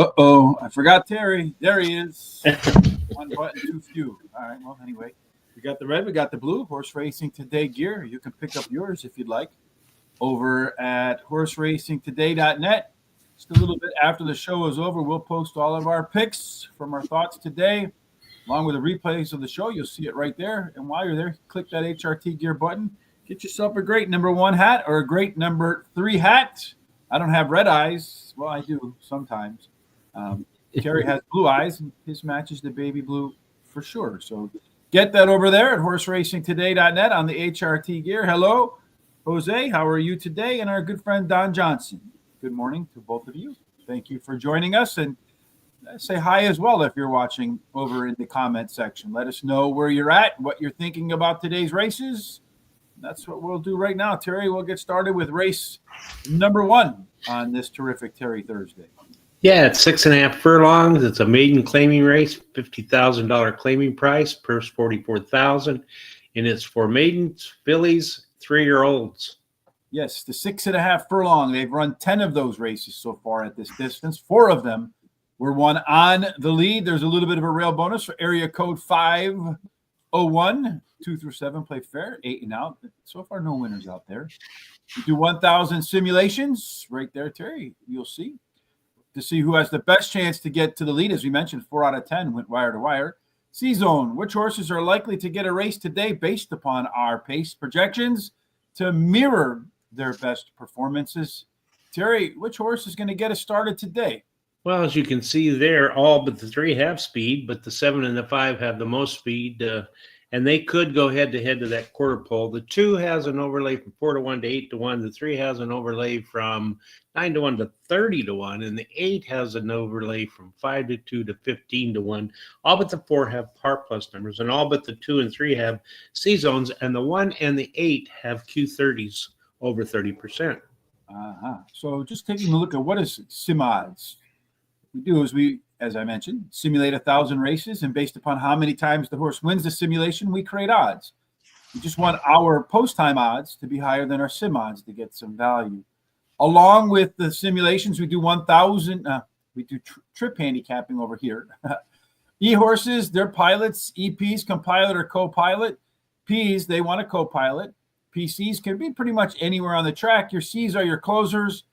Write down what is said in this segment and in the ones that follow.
Uh-oh, I forgot Terry. There he is. One button too few. All right, well, anyway, we got the red, we got the blue. Horse Racing Today gear. You can pick up yours if you'd like over at horseracingtoday.net. Just a little bit after the show is over, we'll post all of our picks from our thoughts today, along with the replays of the show. You'll see it right there. And while you're there, click that HRT gear button. Get yourself a great number 1 hat or a great number 3 hat. I don't have red eyes. Well, I do sometimes. Terry has blue eyes, and his matches the baby blue for sure. So get that over there at horseracingtoday.net on the HRT gear. Hello, Jose. How are you today? And our good friend Don Johnson. Good morning to both of you. Thank you for joining us. And say hi as well if you're watching over in the comment section. Let us know where you're at, what you're thinking about today's races. That's what we'll do right now. Terry, we'll get started with race number 1 on this terrific Terry Thursday. Yeah, it's 6.5 furlongs. It's a maiden claiming race, $50,000 claiming price, purse $44,000, and it's for maidens, fillies, 3-year-olds. Yes, the 6.5 furlong. They've run 10 of those races so far at this distance. 4 of them were won on the lead. There's a little bit of a rail bonus for area code 501. 2 through 7 play fair, 8 and out. So far, no winners out there. We do 1,000 simulations right there, Terry. You'll see. To see who has the best chance to get to the lead. As we mentioned, 4 out of 10 went wire to wire. C-Zone, which horses are likely to get a race today based upon our pace projections to mirror their best performances? Terry, which horse is going to get us started today? Well, as you can see there, all but the 3 have speed, but the 7 and the 5 have the most speed, and they could go head-to-head to that quarter pole. The 2 has an overlay from 4-1 to 8-1. The 3 has an overlay from 9-1 to 30-1, and the 8 has an overlay from 5-2 to 15-1. All but the 4 have par plus numbers, and all but the 2 and 3 have C-zones, and the 1 and the 8 have Q30s over 30%. So just taking a look at what is sim odds. We do is we, as I mentioned, simulate 1,000 races, and based upon how many times the horse wins the simulation, we create odds. We just want our post-time odds to be higher than our sim odds to get some value. Along with the simulations, we do 1,000. We do trip handicapping over here. E-horses, they're pilots. EPs can pilot or co-pilot. Ps, they want a co-pilot. PCs can be pretty much anywhere on the track. Your Cs are your closers.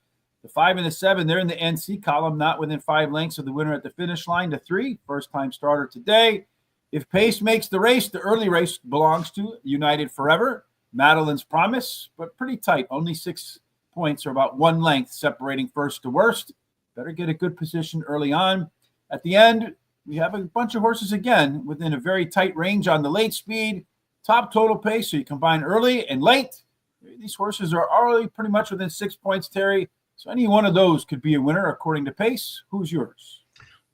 The 5 and the 7, they're in the NC column, not within 5 lengths of the winner at the finish line. The 3, first-time starter today. If pace makes the race, the early race belongs to United Forever, Madeline's Promise, but pretty tight. Only 6 points, or about 1 length, separating first to worst. Better get a good position early on. At the end, we have a bunch of horses again within a very tight range on the late speed. Top total pace, so you combine early and late. These horses are already pretty much within 6 points, Terry. So any one of those could be a winner according to pace. Who's yours?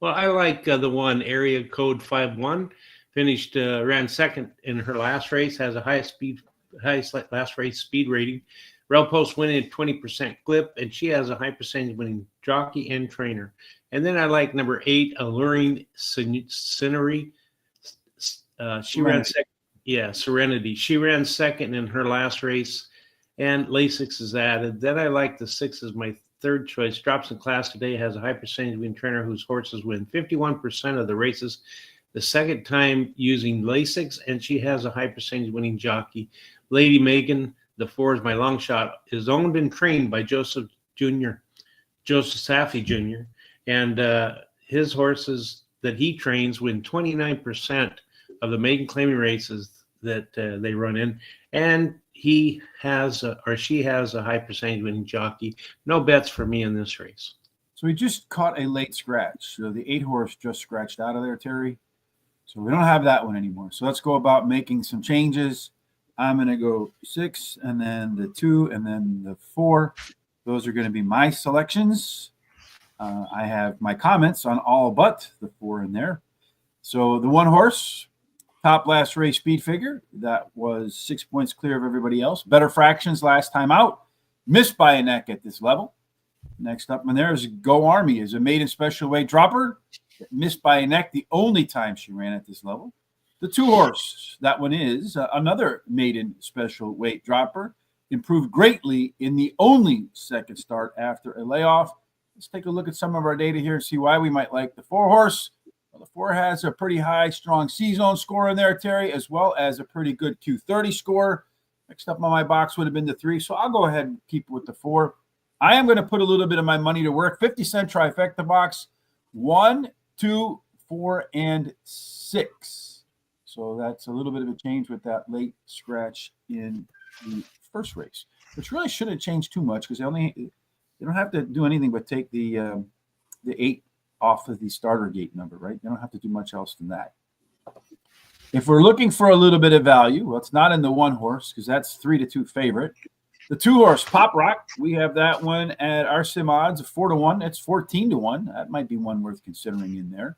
Well, I like the 1, area code 51. Finished, ran second in her last race, has a highest last race speed rating. Rail post winning at 20% clip, and she has a high percentage winning jockey and trainer. And then I like number 8, Alluring Scenery. She ran second. Yeah, Serenity. She ran second in her last race, and Lasix is added. Then I like the 6 as my third choice. Drops in class today, has a high percentage winning trainer whose horses win 51% of the races. The second time using Lasix, and she has a high percentage winning jockey. Lady Megan, the 4 is my long shot, is owned and trained by Joseph Safi Jr. And his horses that he trains win 29% of the maiden claiming races that they run in. And he has she has a high percentage winning jockey. No bets for me in this race. So we just caught a late scratch. So the 8 horse just scratched out of there, Terry. So we don't have that one anymore. So let's go about making some changes. I'm going to go 6, and then the 2, and then the 4. Those are going to be my selections. I have my comments on all but the 4 in there. So the 1 horse, top last race speed figure, that was 6 points clear of everybody else. Better fractions last time out. Missed by a neck at this level. Next up in there is Go Army, is a maiden special weight dropper. Missed by a neck the only time she ran at this level. The 2 horse, that one is another maiden special weight dropper. Improved greatly in the only second start after a layoff. Let's take a look at some of our data here and see why we might like the 4-horse. Well, the 4 has a pretty high, strong C-zone score in there, Terry, as well as a pretty good Q30 score. Next up on my box would have been the 3, so I'll go ahead and keep with the 4. I am going to put a little bit of my money to work. 50-cent trifecta box, 1, 2, 4, and 6. So that's a little bit of a change with that late scratch in the first race, which really shouldn't change too much because they don't have to do anything but take the 8 off of the starter gate number, right? They don't have to do much else than that. If we're looking for a little bit of value, well, it's not in the 1-horse because that's 3-2 favorite. The 2-horse Pop Rock, we have that one at our sim odds of 4-1. It's 14-1. That might be one worth considering in there.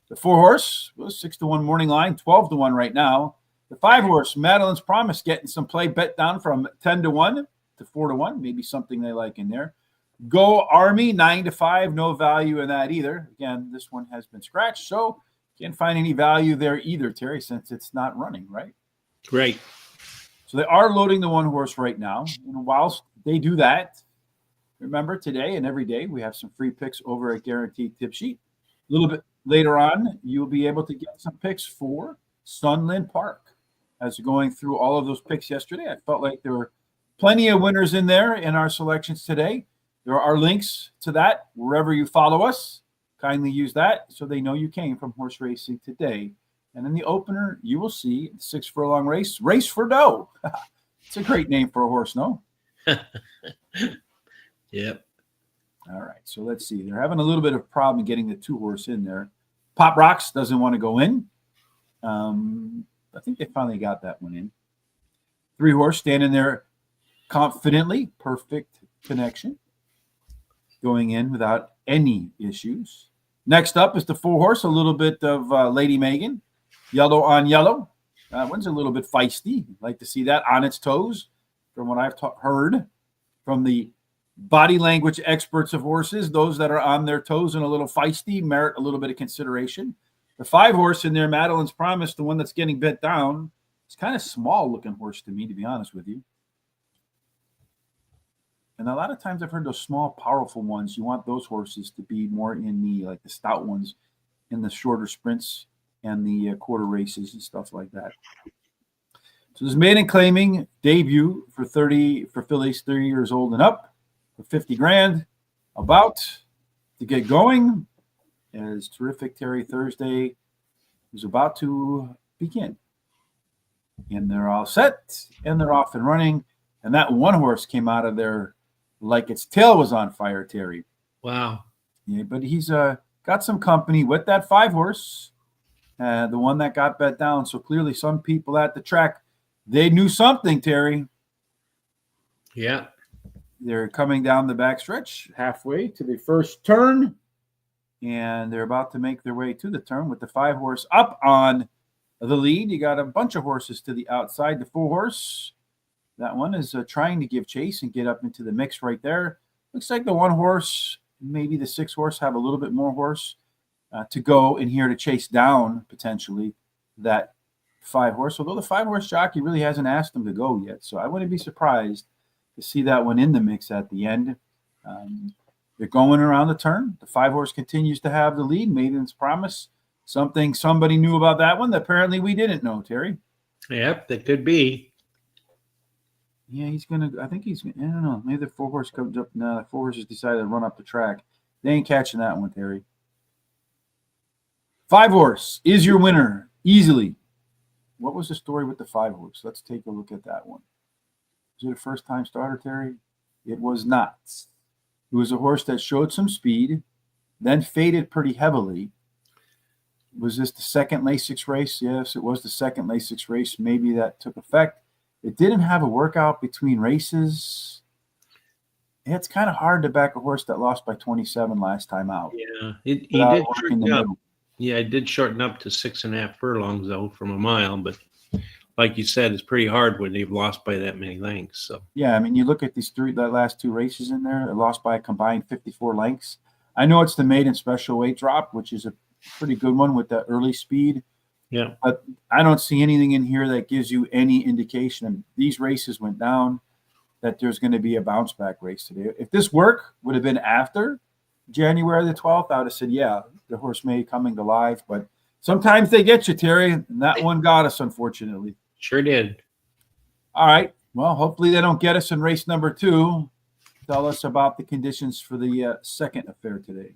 The 4-horse was 6-1 morning line, 12-1 right now. The 5-horse Madeline's Promise getting some play, bet down from 10-1 to 4-1. Maybe something they like in there. Go Army 9-5, no value in that either. Again, this one has been scratched, so can't find any value there either, Terry, since it's not running, right? Right. So they are loading the 1-horse right now. And whilst they do that, remember today and every day we have some free picks over at Guaranteed Tip Sheet. A little bit later on, you'll be able to get some picks for Sunland Park. As going through all of those picks yesterday, I felt like there were plenty of winners in there in our selections today. There are links to that wherever you follow us. Kindly use that so they know you came from horse racing today. And in the opener, you will see 6 furlong race, Race for Dough. It's a great name for a horse, no? Yep. All right, so let's see. They're having a little bit of problem getting the 2-horse in there. Pop Rocks doesn't want to go in. I think they finally got that one in. 3-horse standing there confidently. Perfect connection. Going in without any issues. Next up is the 4-horse, a little bit of Lady Megan. Yellow on yellow. That one's a little bit feisty. Like to see that on its toes. From what I've heard from the body language experts of horses, those that are on their toes and a little feisty merit a little bit of consideration. The 5-horse in there, Madeline's Promise, the one that's getting bet down, it's kind of small looking horse to me, to be honest with you. And a lot of times I've heard those small, powerful ones, you want those horses to be more in the stout ones in the shorter sprints and the quarter races and stuff like that. So this maiden claiming debut for fillies 30 years old and up for 50 grand. About to get going as terrific Terry Thursday is about to begin. And they're all set and they're off and running. And that 1-horse came out of there like its tail was on fire, Terry. Wow. Yeah, but he's got some company with that 5-horse, the one that got bet down. So clearly some people at the track, they knew something, Terry. Yeah. They're coming down the backstretch halfway to the first turn, and they're about to make their way to the turn with the 5-horse up on the lead. You got a bunch of horses to the outside. The 4-horse, that one is trying to give chase and get up into the mix right there. Looks like the 1-horse, maybe the 6-horse have a little bit more horse to go in here to chase down potentially that 5-horse. Although the 5-horse jockey really hasn't asked them to go yet, so I wouldn't be surprised to see that one in the mix at the end. They're going around the turn. The 5-horse continues to have the lead. Maiden's Promise. Something somebody knew about that one that apparently we didn't know, Terry. Yep, that could be. Yeah, I don't know. Maybe the 4-horse comes up. No, the 4-horse has decided to run up the track. They ain't catching that one, Terry. 5-horse is your winner easily. What was the story with the 5-horse? Let's take a look at that one. Was it a first-time starter, Terry? It was not. It was a horse that showed some speed, then faded pretty heavily. Was this the second Lasix race? Yes, it was the second Lasix race. Maybe that took effect. It didn't have a workout between races. It's kind of hard to back a horse that lost by 27 last time out. Yeah, he did shorten up. Yeah, it did shorten up to 6.5 furlongs, though, from a mile. But like you said, it's pretty hard when they've lost by that many lengths. So yeah, I mean, you look at that last 2 races in there, they lost by a combined 54 lengths. I know it's the maiden special weight drop, which is a pretty good one with that early speed. Yeah. But I don't see anything in here that gives you any indication. And these races went down that there's going to be a bounce back race today. If this work would have been after January the 12th, I would have said, yeah, the horse may coming to life, but sometimes they get you, Terry, and that one got us, unfortunately. Sure did. All right. Well, hopefully they don't get us in race number 2. Tell us about the conditions for the second affair today.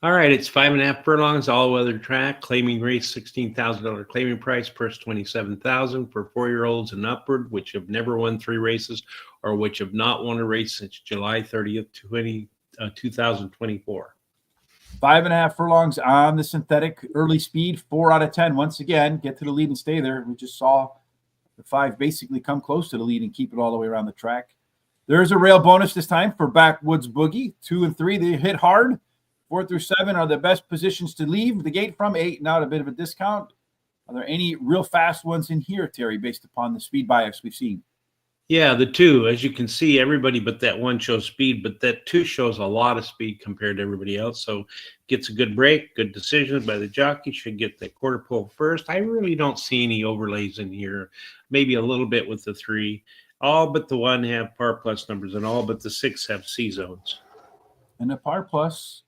All right, it's 5.5 furlongs, all-weather track, claiming race, $16,000 claiming price, purse $27,000 for 4-year-olds and upward, which have never won 3 races or which have not won a race since July 30th, 2024. 5.5 furlongs on the synthetic, early speed, 4 out of 10. Once again, get to the lead and stay there. We just saw the 5 basically come close to the lead and keep it all the way around the track. There's a rail bonus this time for Backwoods Boogie. 2 and 3, they hit hard. 4 through 7 are the best positions to leave the gate from. 8 now at a bit of a discount. Are there any real fast ones in here, Terry, based upon the speed bias we've seen? Yeah, the 2, as you can see, everybody but that 1 shows speed, but that 2 shows a lot of speed compared to everybody else. So gets a good break, good decision by the jockey, should get the quarter pole first. I really don't see any overlays in here. Maybe a little bit with the 3. All but the 1 have par plus numbers, and all but the 6 have C zones. And the par plus,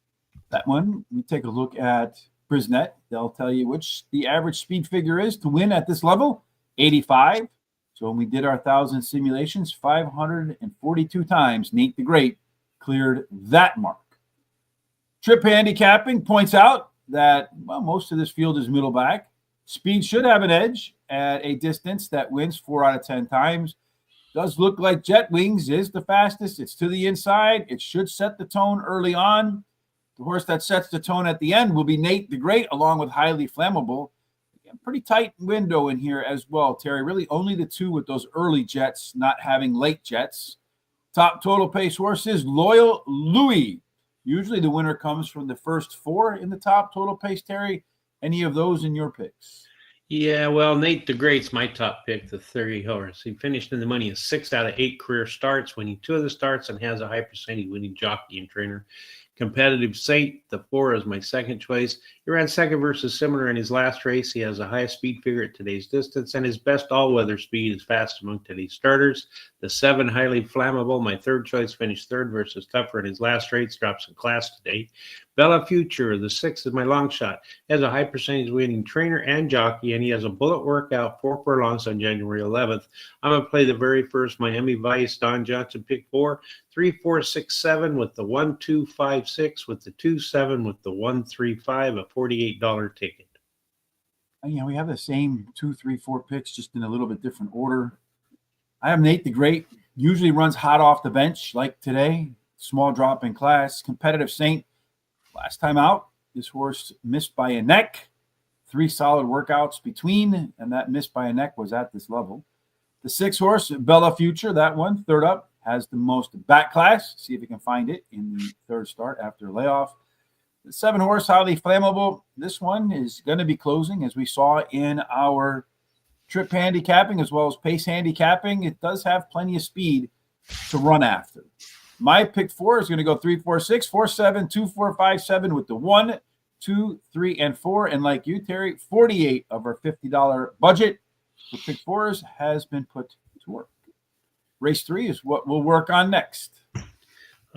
that one, we take a look at Brisnet. They'll tell you which the average speed figure is to win at this level, 85. So when we did our 1,000 simulations, 542 times, Nate the Great cleared that mark. Trip handicapping points out that, well, most of this field is middle back. Speed should have an edge at a distance that wins 4 out of 10 times. Does look like Jet Wings is the fastest. It's to the inside. It should set the tone early on. The horse that sets the tone at the end will be Nate the Great, along with Highly Flammable. Pretty tight window in here as well, Terry. Really only the 2 with those early jets, not having late jets. Top total pace horses, Loyal Louis. Usually the winner comes from the first 4 in the top total pace, Terry. Any of those in your picks? Yeah, well, Nate the Great's my top pick, the 30 horse. He finished in the money in 6 out of 8 career starts, winning 2 of the starts, and has a high percentage winning jockey and trainer. Competitive Saint, the 4 is my second choice. He ran second versus similar in his last race. He has the highest speed figure at today's distance, and his best all-weather speed is fast among today's starters. The 7, Highly Flammable, my third choice, finished third versus tougher in his last race, drops in class today. Bella Future, the 6 is my long shot. He has a high percentage winning trainer and jockey, and he has a bullet workout 4 furlongs on January 11th. I'm going to play the very first Miami Vice, Don Johnson, pick 4, 3, 4, 6, 7 with the 1, 2, 5, 6 with the 2, 7 with the 1, 3, 5, a $48 ticket. You know, we have the same 2, 3, 4 picks, just in a little bit different order. I have Nate the Great. Usually runs hot off the bench, like today. Small drop in class. Competitive Saint. Last time out, this horse missed by a neck. 3 solid workouts between, and that miss by a neck was at this level. The 6 horse, Bella Future, that one, third up, has the most back class. See if you can find it in the third start after a layoff. The 7 horse, Highly Flammable, this one is going to be closing, as we saw in our trip handicapping as well as pace handicapping. It does have plenty of speed to run after. My pick 4 is going to go 3, 4, 6, 4, 7, 2, 4, 5, 7 with the 1, 2, 3, and 4. And like you, Terry, 48 of our $50 budget for pick 4s has been put to work. Race 3 is what we'll work on next.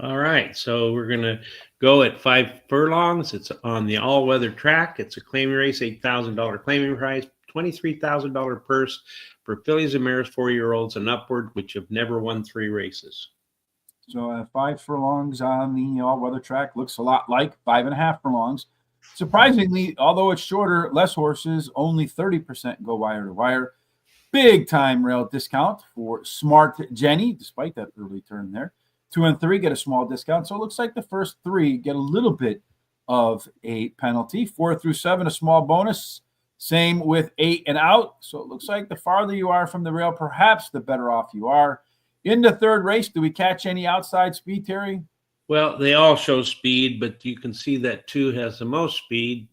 All right, so we're going to go at 5 furlongs. It's on the all-weather track. It's a claiming race, $8,000 claiming price, $23,000 purse for fillies and mares, 4-year-olds and upward, which have never won 3 races. So 5 furlongs on the all-weather track looks a lot like 5.5 furlongs. Surprisingly, although it's shorter, less horses, only 30% go wire to wire. Big time rail discount for Smart Jenny, despite that early turn there. 2 and 3 get a small discount. So it looks like the first 3 get a little bit of a penalty. 4 through 7, a small bonus. Same with 8 and out. So it looks like the farther you are from the rail, perhaps the better off you are. In the third race, do we catch any outside speed, Terry? Well, they all show speed, but you can see that 2 has the most speed.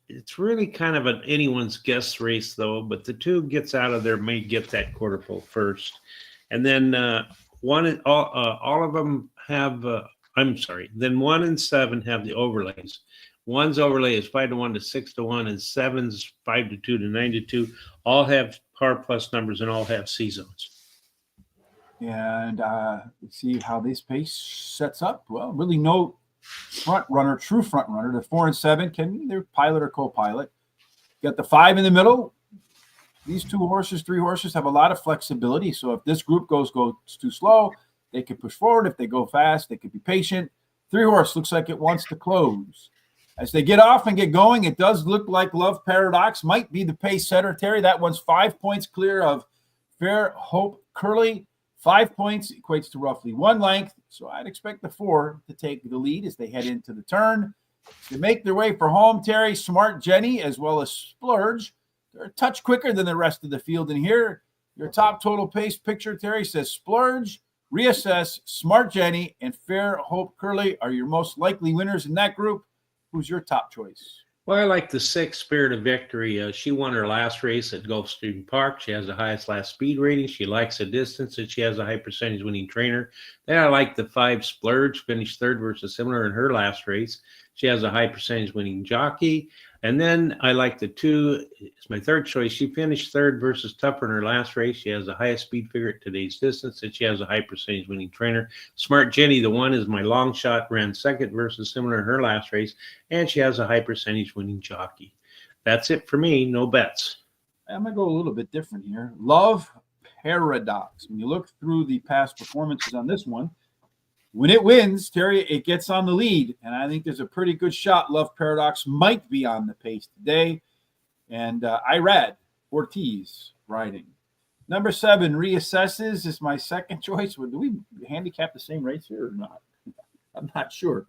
It's really kind of an anyone's guess race, though, but the 2 gets out of there may get that quarter pole first. And then all of them have, then 1 and 7 have the overlays. 1's overlay is 5 to 1 to 6 to 1, and 7's 5 to 2 to 9 to 2. All have par plus numbers and all have C zones. And see how this pace sets up. Well, really no front runner, true front runner. The 4 and 7 can either pilot or co-pilot. Got the 5 in the middle. These 2 horses, 3 horses have a lot of flexibility. So if this group goes too slow, they can push forward. If they go fast, they can be patient. 3 horse looks like it wants to close. As they get off and get going, it does look like Love Paradox might be the pace setter, Terry. That one's 5 points clear of Fair Hope Curly. 5 points equates to roughly 1 length. So I'd expect the 4 to take the lead as they head into the turn. They make their way for home, Terry. Smart Jenny as well as Splurge. They're a touch quicker than the rest of the field. And here, your top total pace picture, Terry, says Splurge, Reassess, Smart Jenny, and Fair Hope Curly are your most likely winners in that group. Who's your top choice? Well, I like the 6, Spirit of Victory. She won her last race at Gulfstream Park. She has the highest last speed rating. She likes the distance, and she has a high percentage winning trainer. Then I like the 5, Splurge, finished 3rd versus similar in her last race. She has a high percentage winning jockey. And then I like the 2, it's my 3rd choice. She finished 3rd versus Tougher in her last race. She has the highest speed figure at today's distance, and she has a high percentage winning trainer. Smart Jenny, the 1, is my long shot, ran 2nd versus similar in her last race, and she has a high percentage winning jockey. That's it for me. No bets. I'm going to go a little bit different here. Love Paradox. When you look through the past performances on this one, when it wins, Terry, it gets on the lead. And I think there's a pretty good shot Love Paradox might be on the pace today. And Irad Ortiz riding. Number 7, Reassesses, is my 2nd choice. Do we handicap the same race here or not? I'm not sure.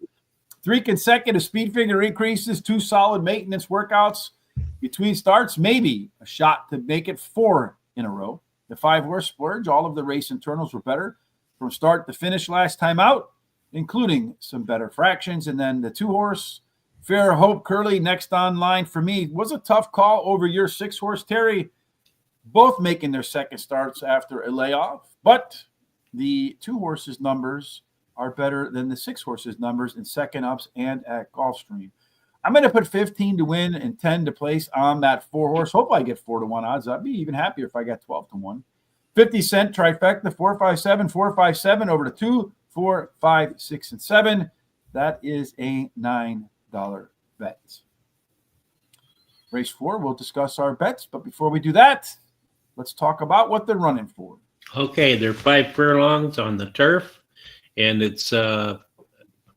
3 consecutive speed figure increases, 2 solid maintenance workouts between starts, maybe a shot to make it 4 in a row. The 5 horse Splurge, all of the race internals were better from start to finish last time out, including some better fractions. And then the 2 horse Fair Hope Curly next on line for me was a tough call over your 6 horse Terry, both making their 2nd starts after a layoff. But the 2 horses numbers are better than the 6 horses numbers in 2nd ups and at Gulfstream. I'm going to put 15 to win and 10 to place on that 4 horse. Hope I get 4 to 1 odds. I'd be even happier if I got 12 to 1. 50-cent trifecta, 4, 5, 7, 4, 5, 7 over to 2, 4, 5, 6, and 7. That is a $9 bet. Race 4, we'll discuss our bets. But before we do that, let's talk about what they're running for. Okay, they're 5 furlongs on the turf, and it's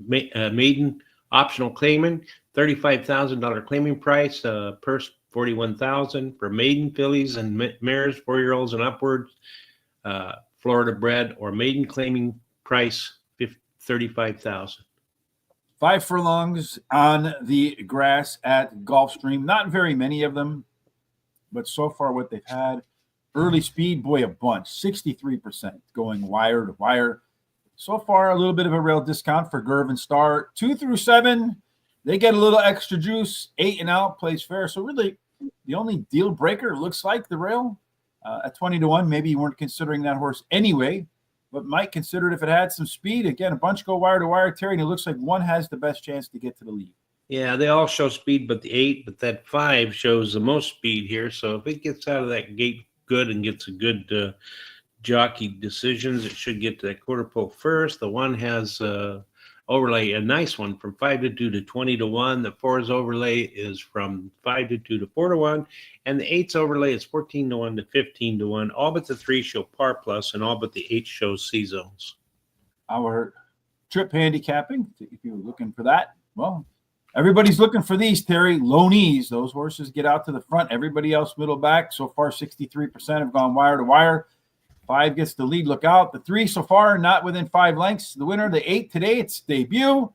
maiden optional claiming, $35,000 claiming price, purse $41,000 for maiden fillies and mares, 4-year-olds and upwards, Florida bred, or maiden claiming price $35,000. 5 furlongs on the grass at Gulfstream. Not very many of them, but so far what they've had, early speed, boy, a bunch, 63% going wire to wire. So far, a little bit of a rail discount for Gerv and Star. 2 through 7, they get a little extra juice. 8 and out plays fair. So really, the only deal breaker looks like the rail at 20 to 1. Maybe you weren't considering that horse anyway, but might consider it if it had some speed. Again, a bunch go wire to wire, Terry, and it looks like one has the best chance to get to the lead. Yeah, they all show speed, but the 8, but that 5 shows the most speed here. So if it gets out of that gate good and gets a good jockey decisions, it should get to that quarter pole first. The 1 has overlay, a nice one, from 5 to 2 to 20 to 1. The 4's overlay is from 5 to 2 to 4 to 1. And the 8's overlay is 14 to 1 to 15 to 1. All but the 3 show par plus, and all but the 8 shows C zones. Our trip handicapping, if you're looking for that, well, everybody's looking for these, Terry. Low knees. Those horses get out to the front. Everybody else middle back. So far, 63% have gone wire to wire. 5 gets the lead. Look out. The 3 so far, not within 5 lengths. The winner, the 8 today, its debut.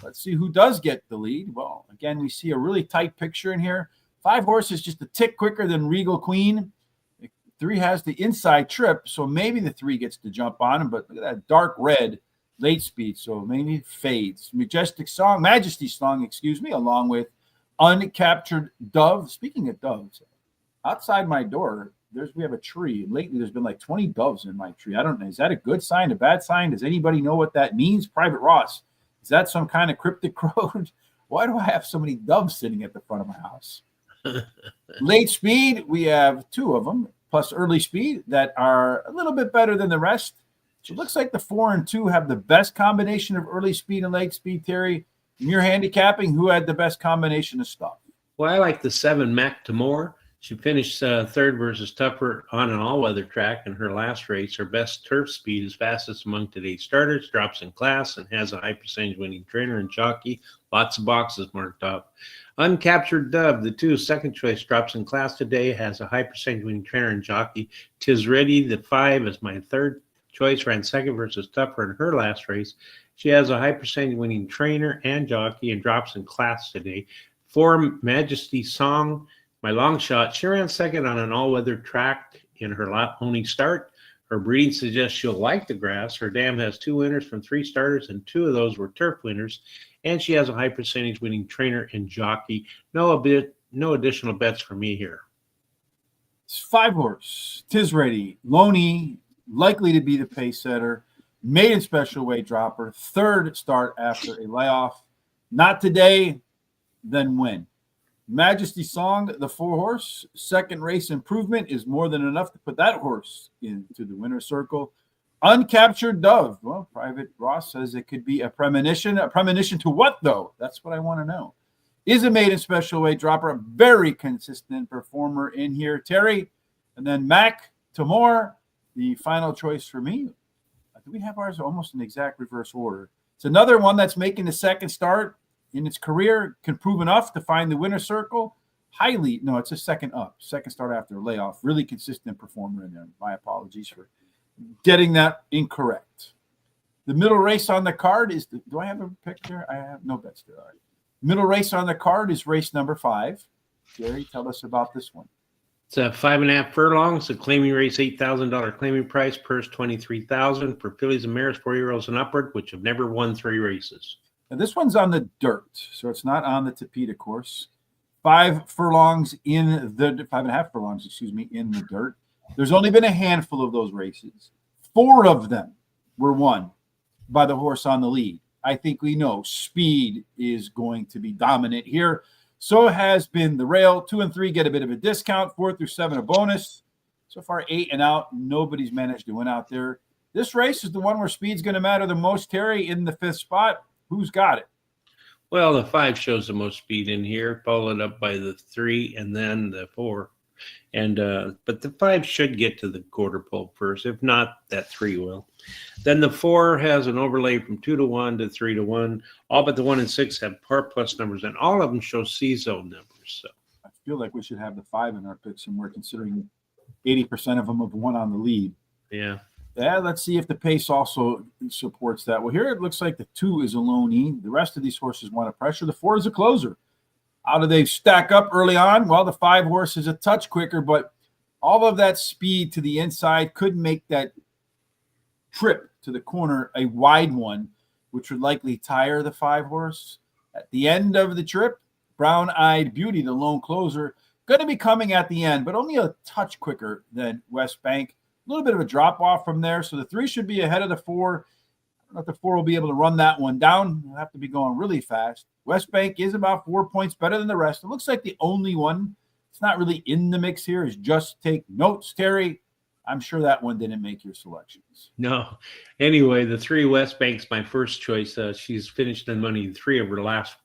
Let's see who does get the lead. Well, again, we see a really tight picture in here. 5 horses just a tick quicker than Regal Queen. The 3 has the inside trip, so maybe the 3 gets to jump on him, but look at that dark red late speed, so maybe it fades. Majesty Song, along with Uncaptured Dove. Speaking of doves, outside my door, we have a tree. Lately, there's been like 20 doves in my tree. I don't know. Is that a good sign, a bad sign? Does anybody know what that means? Private Ross, is that some kind of cryptic code? Why do I have so many doves sitting at the front of my house? Late speed, we have 2 of them, plus early speed that are a little bit better than the rest. So it looks like the 4 and 2 have the best combination of early speed and late speed, Terry. In your handicapping, who had the best combination of stuff? Well, I like the 7 Mac Tamor. She finished third versus Tupper on an all-weather track in her last race. Her best turf speed is fastest among today's starters, drops in class, and has a high percentage winning trainer and jockey. Lots of boxes marked off. Uncaptured Dove, the 2 second choice, drops in class today, has a high percentage winning trainer and jockey. Tis Ready, the 5, is my third choice, ran second versus Tupper in her last race. She has a high percentage winning trainer and jockey and drops in class today. 4 Majesty Song, my long shot, she ran second on an all-weather track in her only start. Her breeding suggests she'll like the grass. Her dam has 2 winners from 3 starters, and 2 of those were turf winners. And she has a high percentage winning trainer and jockey. No additional bets for me here. It's 5 horse, Tis Ready, Loney, likely to be the pace setter, maiden special weight dropper, third start after a layoff. Not today, then when? Majesty Song, the 4 horse, second race improvement is more than enough to put that horse into the winner's circle. Uncaptured Dove. Well, Private Ross says it could be a premonition. A premonition to what, though? That's what I want to know. Is a maiden special weight dropper, a very consistent performer in here. Terry, and then Mac Tamor, the final choice for me. Do we have ours almost in exact reverse order? It's another one that's making the second start in its career, can prove enough to find the winner's circle. It's a second start after a layoff. Really consistent performer in there. My apologies for getting that incorrect. The middle race on the card is, do I have a pick there? I have no bets there. All right. Middle race on the card is race number 5. Gary, tell us about this one. It's a 5.5 furlongs, a claiming race, $8,000 claiming price, purse $23,000 for fillies and mares, 4-year-olds and upward, which have never won 3 races. Now, this one's on the dirt, so it's not on the Tapeta course. 5.5 furlongs in the dirt. There's only been a handful of those races. 4 of them were won by the horse on the lead. I think we know speed is going to be dominant here. So has been the rail. 2 and 3 get a bit of a discount. 4 through 7 a bonus. So far 8 and out. Nobody's managed to win out there. This race is the one where speed's going to matter the most. Terry in the 5th spot. Who's got it? Well, the 5 shows the most speed in here, followed up by the 3 and then the 4. And but the 5 should get to the quarter pole first. If not, that 3 will. Then the 4 has an overlay from 2 to 1 to 3 to 1. All but the 1 and 6 have par plus numbers, and all of them show C-zone numbers. So I feel like we should have the 5 in our picks, and we're considering 80% of them have won on the lead. Yeah. Let's see if the pace also supports that. Well, here it looks like the 2 is a loney. The rest of these horses want to pressure. The 4 is a closer. How do they stack up early on? Well, the 5 horse is a touch quicker, but all of that speed to the inside could make that trip to the corner a wide one, which would likely tire the 5 horse. At the end of the trip, Brown Eyed Beauty, the lone closer, going to be coming at the end, but only a touch quicker than West Bank. A little bit of a drop off from there. So the 3 should be ahead of the 4. I don't know if the 4 will be able to run that one down. We'll have to be going really fast. West Bank is about 4 points better than the rest. It looks like the only one it's not really in the mix here is Just Take Notes. Terry, I'm sure that one didn't make your selections. No. Anyway, the 3 West Bank's my first choice. She's finished in money in 3 of her last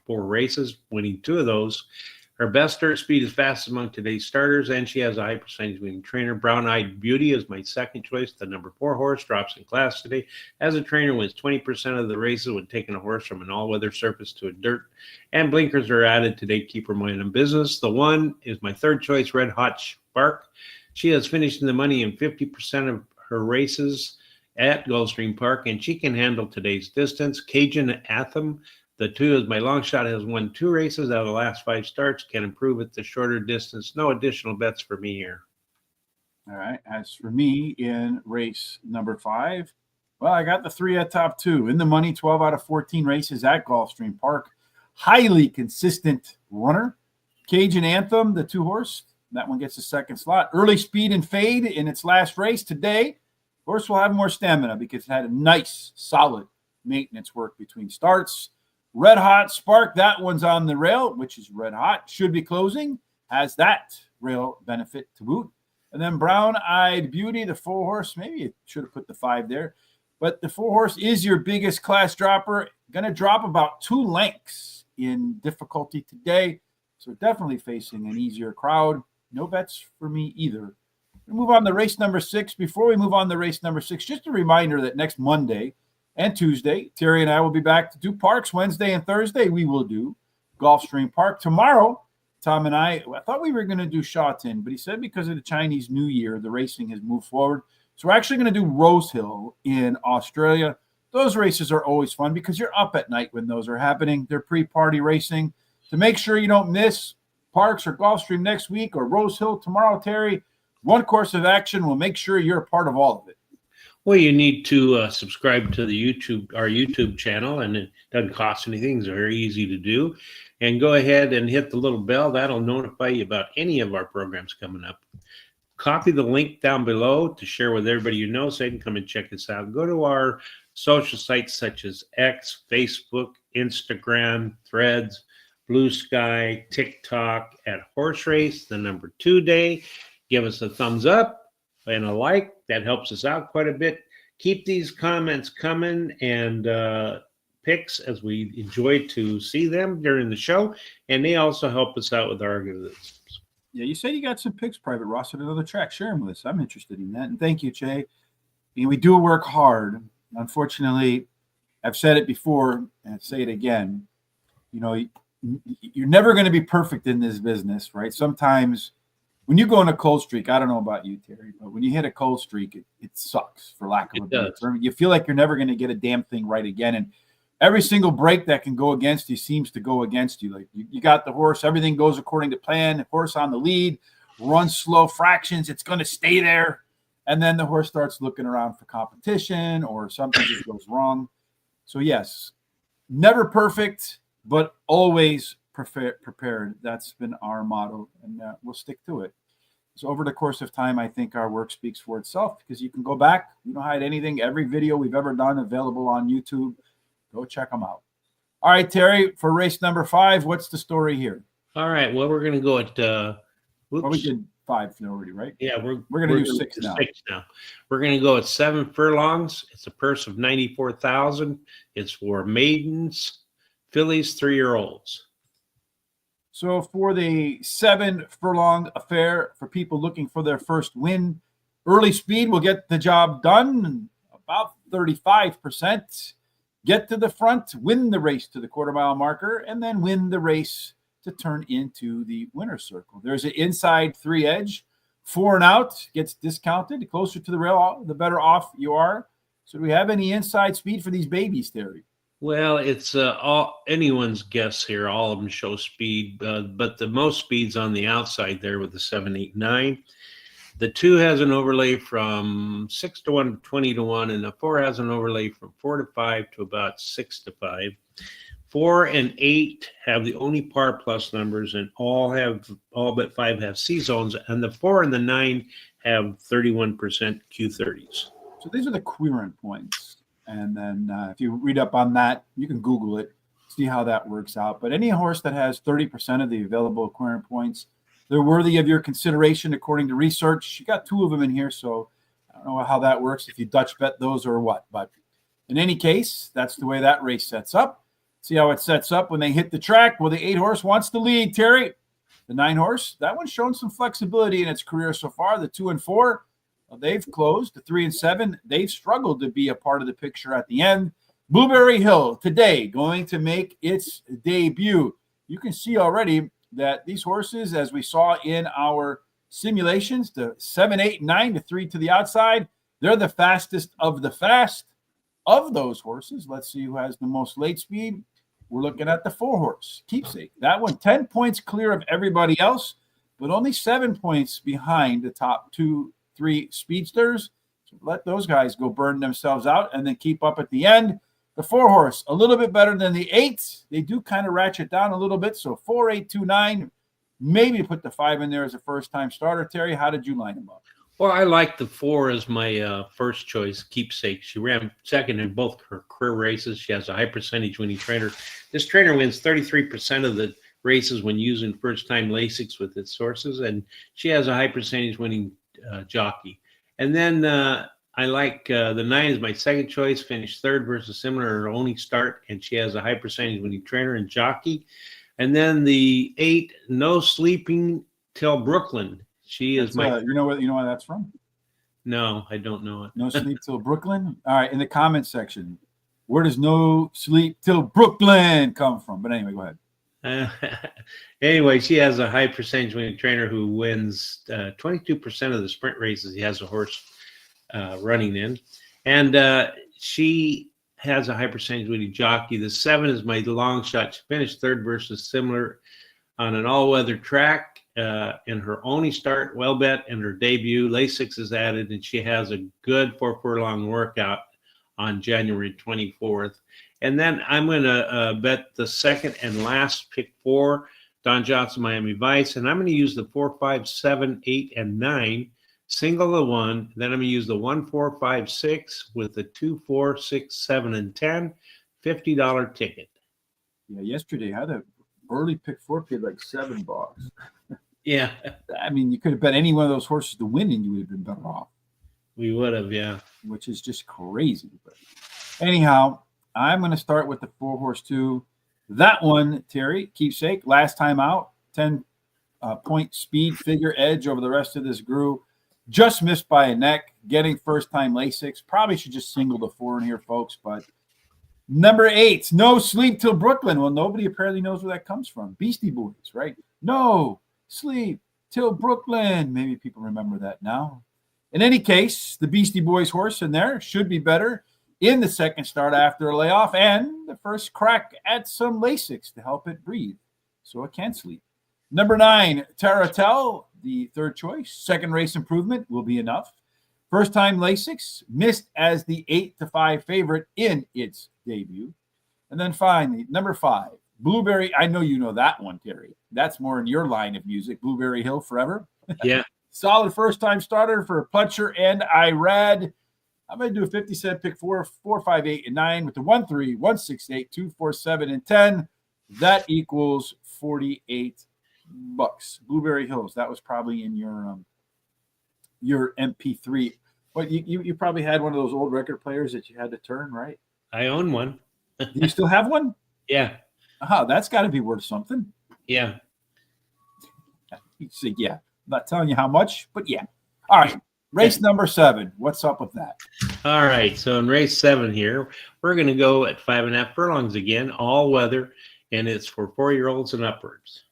4 races, winning 2 of those. Her best start speed is fastest among today's starters, and she has a high percentage winning trainer. Brown Eyed Beauty is my second choice. The number 4 horse drops in class today. As a trainer, wins 20% of the races when taking a horse from an all-weather surface to a dirt. And blinkers are added today to keep her mind in business. The 1 is my third choice, Red Hot Spark. She has finished in the money in 50% of her races at Gulfstream Park, and she can handle today's distance. Cajun Anthem. The 2 is my long shot, has won 2 races out of the last 5 starts, can improve at the shorter distance. No additional bets for me here. All right. As for me in race number 5, well, I got the 3 at top 2. In the money, 12 out of 14 races at Gulfstream Park. Highly consistent runner. Cajun Anthem, the 2 horse. That one gets the second slot. Early speed and fade in its last race today. Horse will have more stamina because it had a nice, solid maintenance work between starts. Red Hot Spark, that one's on the rail, which is red hot. Should be closing. Has that rail benefit to boot. And then Brown Eyed Beauty, the 4-horse. Maybe you should have put the 5 there. But the 4-horse is your biggest class dropper. Going to drop about 2 lengths in difficulty today. So definitely facing an easier crowd. No bets for me either. We'll move on to race number 6. Before we move on to race number 6, just a reminder that next Monday and Tuesday, Terry and I will be back to do parks. Wednesday and Thursday, we will do Gulfstream Park. Tomorrow, Tom and I thought we were going to do Shawton, but he said because of the Chinese New Year, the racing has moved forward. So we're actually going to do Rose Hill in Australia. Those races are always fun because you're up at night when those are happening. They're pre-party racing. To make sure you don't miss Parks or Gulfstream next week or Rose Hill tomorrow, Terry, one course of action will make sure you're a part of all of it. Well, you need to subscribe to our YouTube channel, and it doesn't cost anything. It's very easy to do. And go ahead and hit the little bell. That'll notify you about any of our programs coming up. Copy the link down below to share with everybody you know so they can come and check us out. Go to our social sites such as X, Facebook, Instagram, Threads, Blue Sky, TikTok at Horse Race, the number 2 day. Give us a thumbs up and a like. That helps us out quite a bit. Keep these comments coming and picks as we enjoy to see them during the show. And they also help us out with our algorithms. Yeah, you said you got some picks, Private Ross, at another track. Share them with us. I'm interested in that. And thank you, Jay. We do work hard. Unfortunately, I've said it before and I'll say it again. You're never going to be perfect in this business, right? Sometimes when you go on a cold streak, I don't know about you, Terry, but when you hit a cold streak, it sucks, for lack of a better term. You feel like you're never going to get a damn thing right again. And every single break that can go against you seems to go against you. Like you got the horse, everything goes according to plan. The horse on the lead, runs slow fractions. It's going to stay there. And then the horse starts looking around for competition or something just goes wrong. So yes, never perfect, but always prepared. That's been our motto, and we'll stick to it. So over the course of time, I think our work speaks for itself because you can go back. We don't hide anything. Every video we've ever done available on YouTube. Go check them out. All right, Terry, for race number 5, what's the story here? All right. Well, we're going to go at Well, we did 5 already, right? Yeah, we're going to do 6 now. We're going to go at 7 furlongs. It's a purse of $94,000. It's for maidens, fillies, 3-year-olds. So for the 7 furlong affair, for people looking for their first win, early speed will get the job done, about 35%. Get to the front, win the race to the quarter-mile marker, and then win the race to turn into the winner's circle. There's an inside 3 edge. 4 and out gets discounted. The closer to the rail, the better off you are. So do we have any inside speed for these babies, Terry? Well, it's all anyone's guess here. All of them show speed, but the most speed's on the outside there with the 7, 8, 9. The 2 has an overlay from 6 to 1 to 20 to 1, and the 4 has an overlay from 4 to 5 to about 6 to 5. 4 and 8 have the only par plus numbers, and all but 5 have C zones, and the 4 and the 9 have 31% Q30s. So these are the querent points. And then if you read up on that, you can Google it, see how that works out. But any horse that has 30% of the available querent points, they're worthy of your consideration according to research. You got 2 of them in here, so I don't know how that works, if you Dutch bet those or what. But in any case, that's the way that race sets up. See how it sets up when they hit the track. Well, the 8 horse wants to lead, Terry. The 9 horse, that one's shown some flexibility in its career so far. The 2 and 4, well, they've closed. The 3 and 7, they've struggled to be a part of the picture at the end. Blueberry Hill today going to make its debut. You can see already that these horses, as we saw in our simulations, the 7, 8, 9, the 3 to the outside, they're the fastest of the fast. Of those horses, let's see who has the most late speed. We're looking at the 4 horse, Keepsake. That one 10 points clear of everybody else, but only 7 points behind the top 2, 3 speedsters. So let those guys go burn themselves out and then keep up at the end. The 4 horse, a little bit better than the 8. They do kind of ratchet down a little bit. So 4, 8, 2, 9. Maybe put the 5 in there as a first-time starter. Terry, how did you line them up? Well, I like the 4 as my first choice, Keepsake. She ran second in both her career races. She has a high percentage winning trainer. This trainer wins 33% of the races when using first-time Lasix with its horses, and she has a high percentage winning jockey. And then I like the 9 is my second choice, finished third versus similar her only start, and she has a high percentage winning trainer and jockey. And then the 8, No Sleeping Till Brooklyn. She is my. You know why that's from? No, I don't know it. No Sleep Till Brooklyn. All right, in the comment section, where does No Sleep Till Brooklyn come from? But anyway, go ahead. Anyway, she has a high percentage winning trainer who wins 22% of the sprint races. He has a horse running in, and she has a high percentage winning jockey. The 7 is my long shot. She finished third versus similar on an all-weather track in her only start, well bet, and her debut. Lasix is added, and she has a good 4 furlong workout on January 24th. And then I'm going to bet the second and last pick 4, Don Johnson, Miami Vice. And I'm going to use the 4, 5, 7, 8, and 9, single the 1. Then I'm going to use the 1, 4, 5, 6 with the 2, 4, 6, 7, and 10, $50 ticket. Yeah, yesterday I had a early pick 4 paid like $7. Yeah. I mean, you could have bet any one of those horses to win and you would have been better off. We would have, yeah. Which is just crazy. But anyhow, I'm going to start with the 4 horse 2. That one, Terry, keepsake, last time out, 10 point speed figure edge over the rest of this group. Just missed by a neck, getting first time Lasix. Probably should just single the 4 in here, folks. But number 8, No Sleep Till Brooklyn. Well, nobody apparently knows where that comes from. Beastie Boys, right? No Sleep Till Brooklyn. Maybe people remember that now. In any case, the Beastie Boys horse in there should be better in the second start after a layoff and the first crack at some Lasix to help it breathe so it can sleep. Number 9, Taratel, the third choice. Second race improvement will be enough. First time Lasix, missed as the 8-5 favorite in its debut. And then finally, number 5, Blueberry. I know you know that one, Terry. That's more in your line of music. Blueberry Hill Forever. Yeah. Solid first-time starter for Pletcher and Irad. I'm going to do a 50-cent pick 4, 4, 5, 8, and 9 with the 1, 3, 1, 6, 8, 2, 4, 7, and 10. That equals $48. Blueberry Hills. That was probably in your MP3. But you probably had one of those old record players that you had to turn, right? I own one. Do you still have one? Yeah. That's got to be worth something. Yeah. You say, yeah. I'm not telling you how much, but yeah. All right. Race number 7. What's up with that? All right. So in race 7 here, we're going to go at 5.5 furlongs again, all weather, and it's for 4-year-olds and upwards.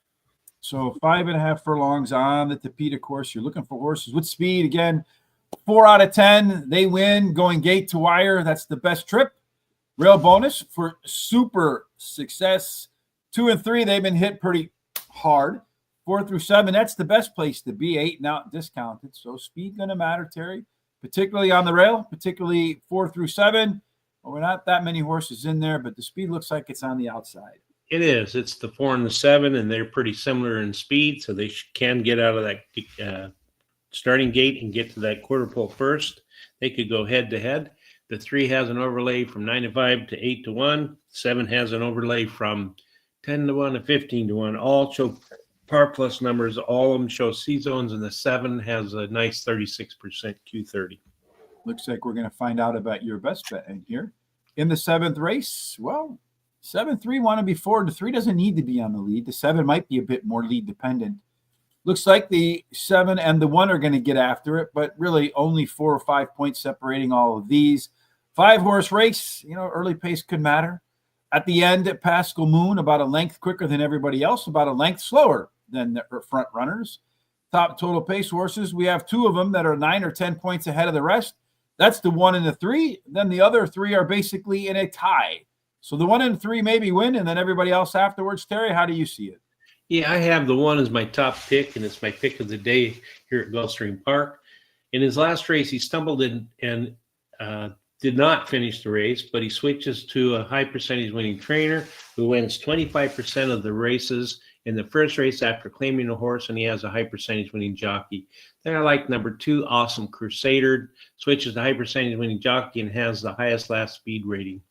So 5.5 furlongs on the Topeka course. You're looking for horses with speed. Again, 4 out of 10. They win going gate to wire. That's the best trip. Rail bonus for super success. 2 and 3, they've been hit pretty hard. 4 through 7, that's the best place to be. 8 not discounted. So speed going to matter, Terry, particularly on the rail, particularly 4 through 7. Well, we're not that many horses in there, but the speed looks like it's on the outside. It is. It's the 4 and the 7, and they're pretty similar in speed, so they can get out of that starting gate and get to that quarter pole first. They could go head to head. The 3 has an overlay from 9-5 to 8-1. 7 has an overlay from 10-1 to 15-1. All show par plus numbers. All of them show C zones, and the 7 has a nice 36% Q30. Looks like we're going to find out about your best bet in here. In the 7th race, well, 7-3 want to be forward. The 3 doesn't need to be on the lead. The 7 might be a bit more lead dependent. Looks like the 7 and the 1 are going to get after it, but really only 4 or 5 points separating all of these. 5-horse race, early pace could matter. At the end, Pascal Moon, about a length quicker than everybody else, about a length slower than the front runners. Top total pace horses, we have 2 of them that are 9 or 10 points ahead of the rest. That's the 1 and the 3. Then the other 3 are basically in a tie. So the 1 and 3 maybe win, and then everybody else afterwards. Terry, how do you see it? Yeah, I have the 1 as my top pick, and it's my pick of the day here at Gulfstream Park. In his last race, he stumbled and did not finish the race, but he switches to a high percentage winning trainer who wins 25% of the races in the first race after claiming a horse, and he has a high percentage winning jockey. Then I like number 2, Awesome Crusader, switches to high percentage winning jockey and has the highest last speed rating.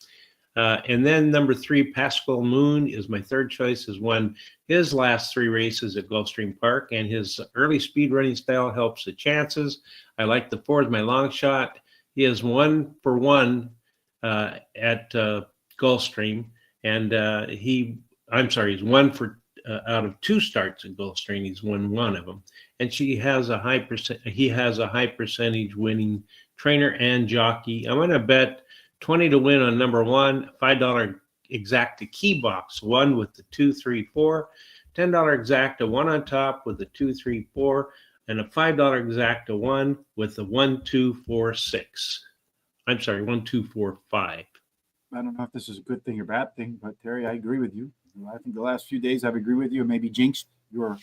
And then number 3, Pascal Moon is my third choice. Has won his last 3 races at Gulfstream Park, and his early speed running style helps the chances. I like the 4 as my long shot. He is 1 for 1 at Gulfstream, and he's 1 for out of 2 starts at Gulfstream. He's won 1 of them, and he has a high percentage winning trainer and jockey. I'm going to bet 20 to win on number 1, $5 exacta key box 1 with the 2, 3, 4, $10 exacta 1 on top with the 2, 3, 4, and a $5 exacta 1 with the 1, 2, 4, 6. 1, 2, 4, 5. I don't know if this is a good thing or bad thing, but Terry, I agree with you. I think the last few days I've agreed with you and maybe jinxed your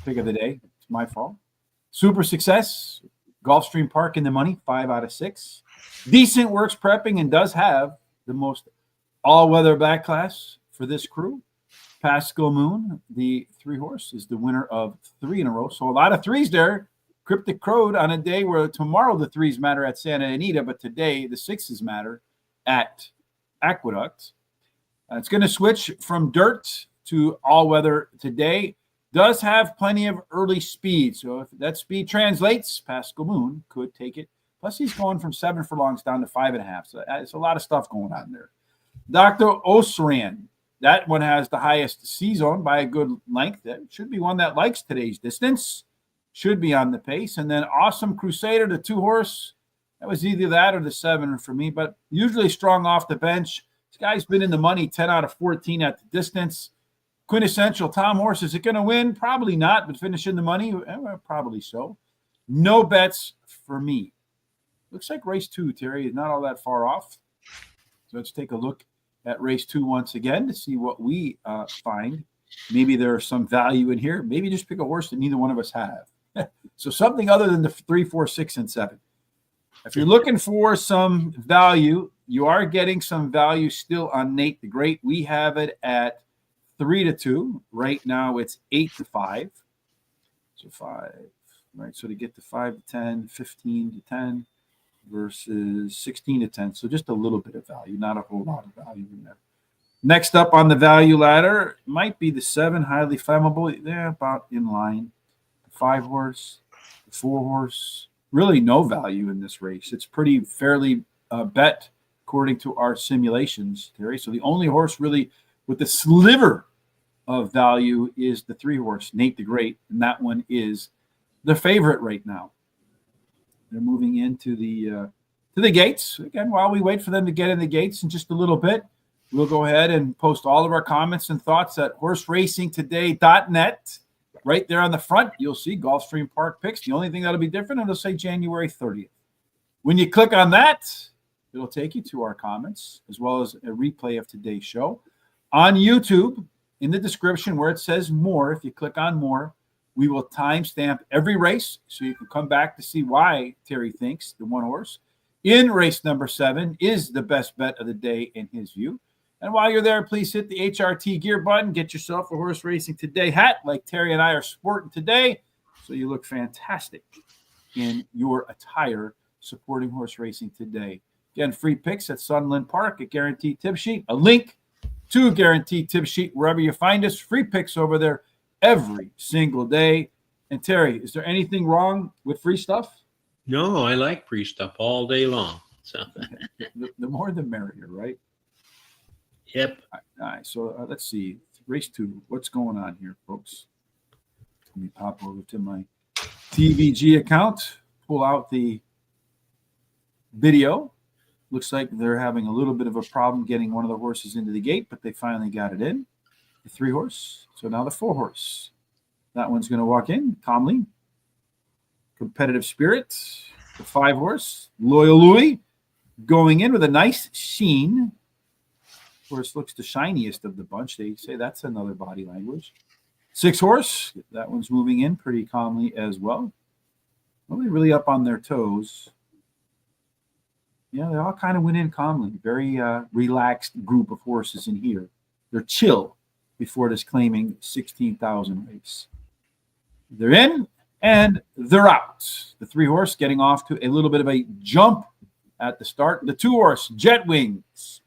pick of the day. It's my fault. Super success. Gulfstream Park in the money, 5 out of 6. Decent works prepping and does have the most all-weather back class for this crew. Pascal Moon, the 3 horse, is the winner of 3 in a row. So a lot of 3s there. Cryptic Crowed on a day where tomorrow the 3s matter at Santa Anita, but today the 6s matter at Aqueduct. It's going to switch from dirt to all-weather today. Does have plenty of early speed. So if that speed translates, Pascal Moon could take it. Plus, he's going from 7 furlongs down to 5.5. So it's a lot of stuff going on there. Dr. Osran, that one has the highest C-zone by a good length. That should be one that likes today's distance. Should be on the pace. And then Awesome Crusader, the 2 horse. That was either that or the 7 for me, but usually strong off the bench. This guy's been in the money 10 out of 14 at the distance. Quintessential Tom horse. Is it going to win? Probably not, but finish in the money? Probably so. No bets for me. Looks like race 2, Terry, is not all that far off. So let's take a look at race 2 once again to see what we find. Maybe there's some value in here. Maybe just pick a horse that neither one of us have. So something other than the 3, 4, 6, and 7. If you're looking for some value, you are getting some value still on Nate the Great. We have it at 3 to 2. Right now it's 8 to 5. So 5. Right. So to get to 5 to 10, 15 to 10 versus 16 to 10. So just a little bit of value, not a whole lot of value in there. Next up on the value ladder might be the 7, highly flammable. They're about in line. The 5 horse, the 4 horse. Really no value in this race. It's pretty fairly bet according to our simulations, Terry. So the only horse really with the sliver of value is the 3 horse, Nate the Great, and that one is the favorite right now. They're moving into the gates. Again, while we wait for them to get in the gates in just a little bit, we'll go ahead and post all of our comments and thoughts at horseracingtoday.net. Right there on the front, you'll see Gulfstream Park picks. The only thing that'll be different, it'll say January 30th. When you click on that, it'll take you to our comments as well as a replay of today's show. On YouTube, in the description where it says more, if you click on more, we will timestamp every race so you can come back to see why Terry thinks the 1 horse in race number 7 is the best bet of the day in his view. And while you're there, please hit the HRT gear button. Get yourself a Horse Racing Today hat like Terry and I are sporting today so you look fantastic in your attire supporting Horse Racing Today. Again, free picks at Sunland Park, a guaranteed tip sheet, a link to a guaranteed tip sheet wherever you find us. Free picks over there every single day. And Terry, is there anything wrong with free stuff? No, I like free stuff all day long. So the more the merrier, right? Yep. All right. So let's see. Race 2. What's going on here, folks? Let me pop over to my TVG account, pull out the video. Looks like they're having a little bit of a problem getting one of the horses into the gate, but they finally got it in. The 3 horse. So now the 4 horse. That one's going to walk in calmly. Competitive Spirit. The 5 horse. Loyal Louis going in with a nice sheen. Horse looks the shiniest of the bunch. They say that's another body language. 6 horse. That one's moving in pretty calmly as well. Nobody really up on their toes. Yeah, they all kind of went in calmly. Very relaxed group of horses in here. They're chill before this claiming 16,000 race. They're in and they're out. The 3 horse getting off to a little bit of a jump at the start. The 2 horse, Jet Wings,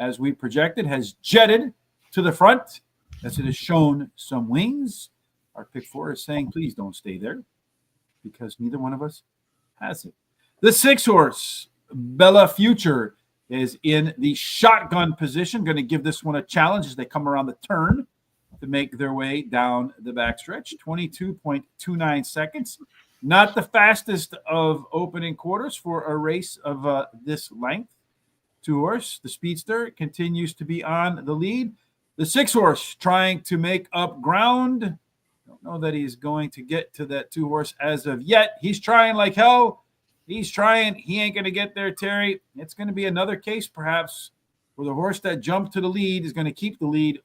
as we projected, has jetted to the front as it has shown some wings. Our pick 4 is saying, please don't stay there, because neither one of us has it. The 6 horse, Bella Future, is in the shotgun position. Going to give this one a challenge as they come around the turn to make their way down the backstretch. 22.29 seconds. Not the fastest of opening quarters for a race of this length. 2 horse, the Speedster, continues to be on the lead. The 6 horse trying to make up ground. Don't know that he's going to get to that 2 horse as of yet. He's trying like hell. He's trying. He ain't going to get there, Terry. It's going to be another case, perhaps, where the horse that jumped to the lead is going to keep the lead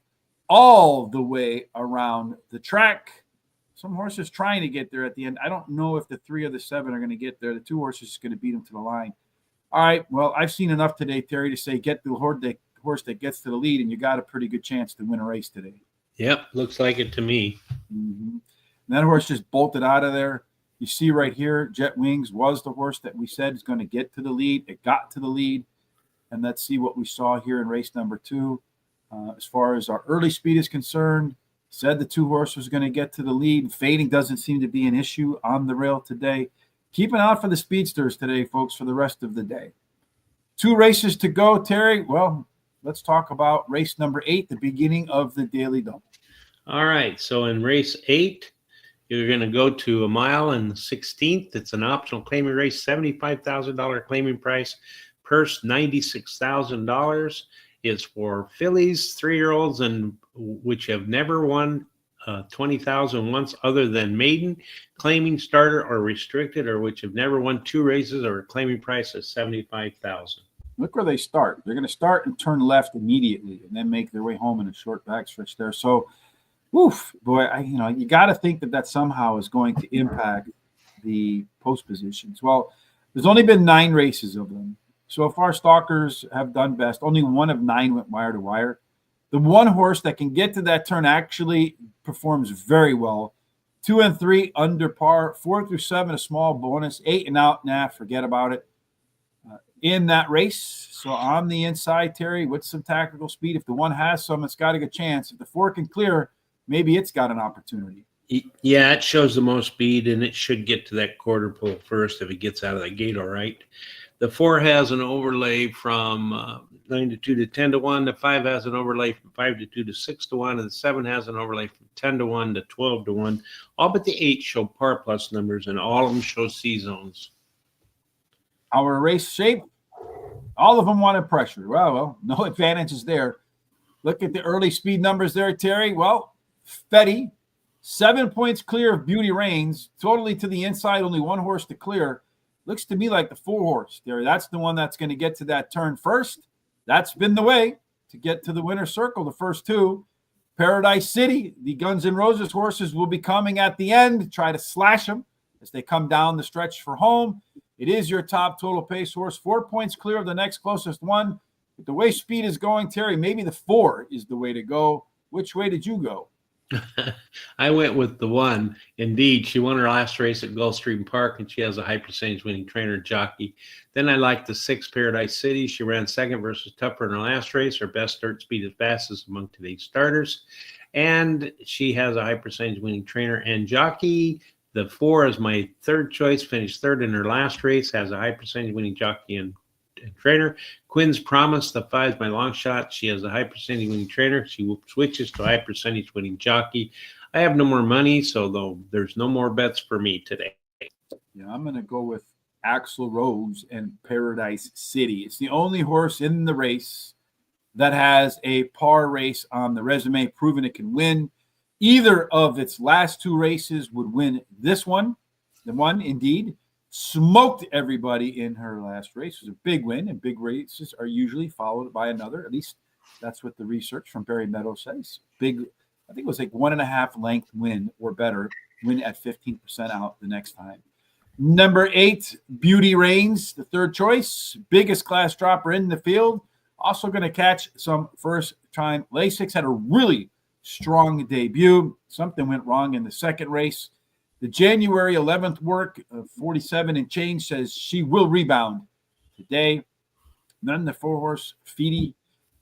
all the way around the track. Some horses trying to get there at the end. I don't know if the 3 or the 7 are going to get there. The 2 horses is going to beat them to the line. All right, well, I've seen enough today, Terry, to say get the horse that gets to the lead, and you got a pretty good chance to win a race today. Yep, looks like it to me. Mm-hmm. That horse just bolted out of there. You see right here, Jet Wings was the horse that we said is going to get to the lead. It got to the lead. And let's see what we saw here in race number 2. As far as our early speed is concerned, said the 2 horse was going to get to the lead. Fading doesn't seem to be an issue on the rail today. Keep an eye out for the speedsters today, folks, for the rest of the day. 2 races to go, Terry. Well, let's talk about race number 8, the beginning of the Daily Double. All right, so in race 8, you're going to go to a mile and 16th. It's an optional claiming race, $75,000 claiming price. Purse, $96,000. It's for fillies, 3-year-olds, and which have never won 20,000 once other than maiden, claiming starter or restricted, or which have never won 2 races or a claiming price of $75,000. Look where they start. They're going to start and turn left immediately and then make their way home in a short backstretch there. So, oof, boy, you got to think that somehow is going to impact the post positions. Well, there's only been 9 races of them. So far, stalkers have done best. Only 1 of 9 went wire to wire. The 1 horse that can get to that turn actually performs very well. 2 and 3 under par. 4 through 7 a small bonus. 8 and out, nah, forget about it. In that race, so on the inside, Terry, with some tactical speed, if the 1 has some, it's got a good chance. If the 4 can clear, maybe it's got an opportunity. Yeah, it shows the most speed, and it should get to that quarter pole first if it gets out of the gate all right. The 4 has an overlay from 9 to 2 to 10 to 1. The 5 has an overlay from 5 to 2 to 6 to 1. And the 7 has an overlay from 10 to 1 to 12 to 1. All but the 8 show par plus numbers, and all of them show C zones. Our race shape, all of them wanted pressure. Well, no advantages there. Look at the early speed numbers there, Terry. Well, Fetty, 7 points clear of Beauty Reigns, totally to the inside, only 1 horse to clear. Looks to me like the 4 horse, Terry. That's the one that's going to get to that turn first. That's been the way to get to the winner's circle, the first 2. Paradise City, the Guns N' Roses horses will be coming at the end, try to slash them as they come down the stretch for home. It is your top total pace horse, 4 points clear of the next closest one. With the way speed is going, Terry, maybe the 4 is the way to go. Which way did you go? I went with the 1. Indeed, she won her last race at Gulfstream Park, and she has a high percentage winning trainer and jockey. Then I like the 6, Paradise City. She ran second versus Tupper in her last race. Her best start speed is fastest among today's starters. And she has a high percentage winning trainer and jockey. The 4 is my 3rd choice, finished 3rd in her last race, has a high percentage winning jockey and trainer. Quinn's Promise, the 5 is my long shot. She has a high percentage winning trainer. She switches to high percentage winning jockey. I have no more money, so though there's no more bets for me today. Yeah, I'm going to go with Axl Rose and Paradise City. It's the only horse in the race that has a par race on the resume, proving it can win. Either of its last 2 races would win this one. The one, indeed, smoked everybody in her last race. It was a big win, and big races are usually followed by another. At least that's what the research from Barry Meadows says. Big, I think it was like 1.5 length win or better, win at 15% out the next time. Number 8, Beauty Reigns, the 3rd choice, biggest class dropper in the field. Also going to catch some first-time Lasix. Had a really strong debut. Something went wrong in the 2nd race. The January 11th work of 47 and change says she will rebound today. Then the 4 horse Feedy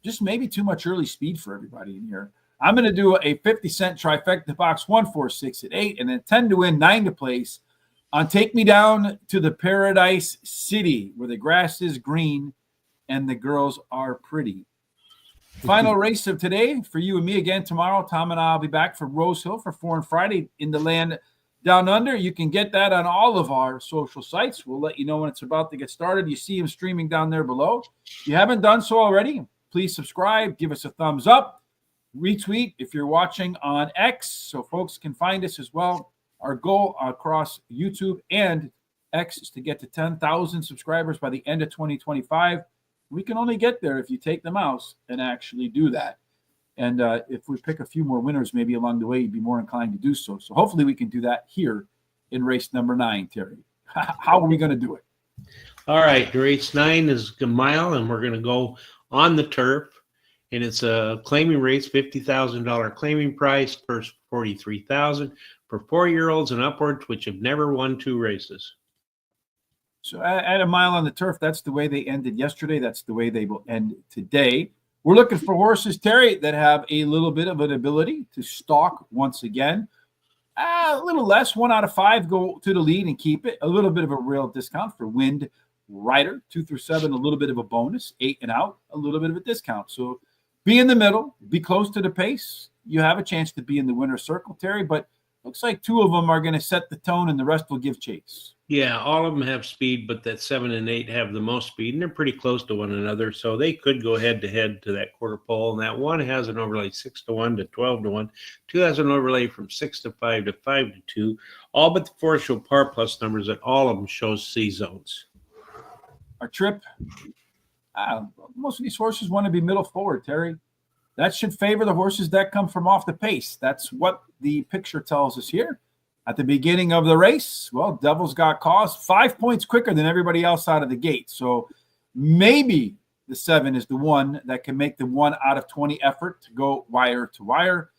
just maybe too much early speed for everybody in here. I'm going to do a 50-cent trifecta box, 1, 4, 6 at 8, and then 10 to win, 9 to place on Take Me Down to the Paradise City, where the grass is green and the girls are pretty. Final race of today for you and me again tomorrow. Tom and I will be back for Rose Hill for 4 and Friday in the land down under. You can get that on all of our social sites. We'll let you know when it's about to get started. You see them streaming down there below. If you haven't done so already, please subscribe, give us a thumbs up, retweet if you're watching on X so folks can find us as well. Our goal across YouTube and X is to get to 10,000 subscribers by the end of 2025. We can only get there if you take the mouse and actually do that. And if we pick a few more winners maybe along the way, you'd be more inclined to do so. So hopefully we can do that here in race number 9, Terry. How are we going to do it? All right, race 9 is a mile, and we're going to go on the turf. And it's a claiming race, $50,000 claiming price, first $43,000 for 4-year-olds and upwards, which have never won 2 races. So at a mile on the turf, that's the way they ended yesterday. That's the way they will end today. We're looking for horses, Terry, that have a little bit of an ability to stalk once again. A little less, 1 out of 5 go to the lead and keep it. A little bit of a real discount for Wind Rider, 2 through 7, a little bit of a bonus. 8 and out, a little bit of a discount. So be in the middle, be close to the pace. You have a chance to be in the winner's circle, Terry, but looks like 2 of them are going to set the tone and the rest will give chase. Yeah, all of them have speed, but that 7 and 8 have the most speed, and they're pretty close to one another, so they could go head-to-head to that quarter pole. And that 1 has an overlay 6 to 1 to 12 to 1. 2 has an overlay from 6 to 5 to 5 to 2. All but the 4 show par plus numbers, and all of them show C zones. Our trip, most of these horses want to be middle forward, Terry. That should favor the horses that come from off the pace. That's what the picture tells us here. At the beginning of the race, well, Devil's Got Cause, 5 points quicker than everybody else out of the gate. So maybe the 7 is the one that can make the 1 out of 20 effort to go wire to wire.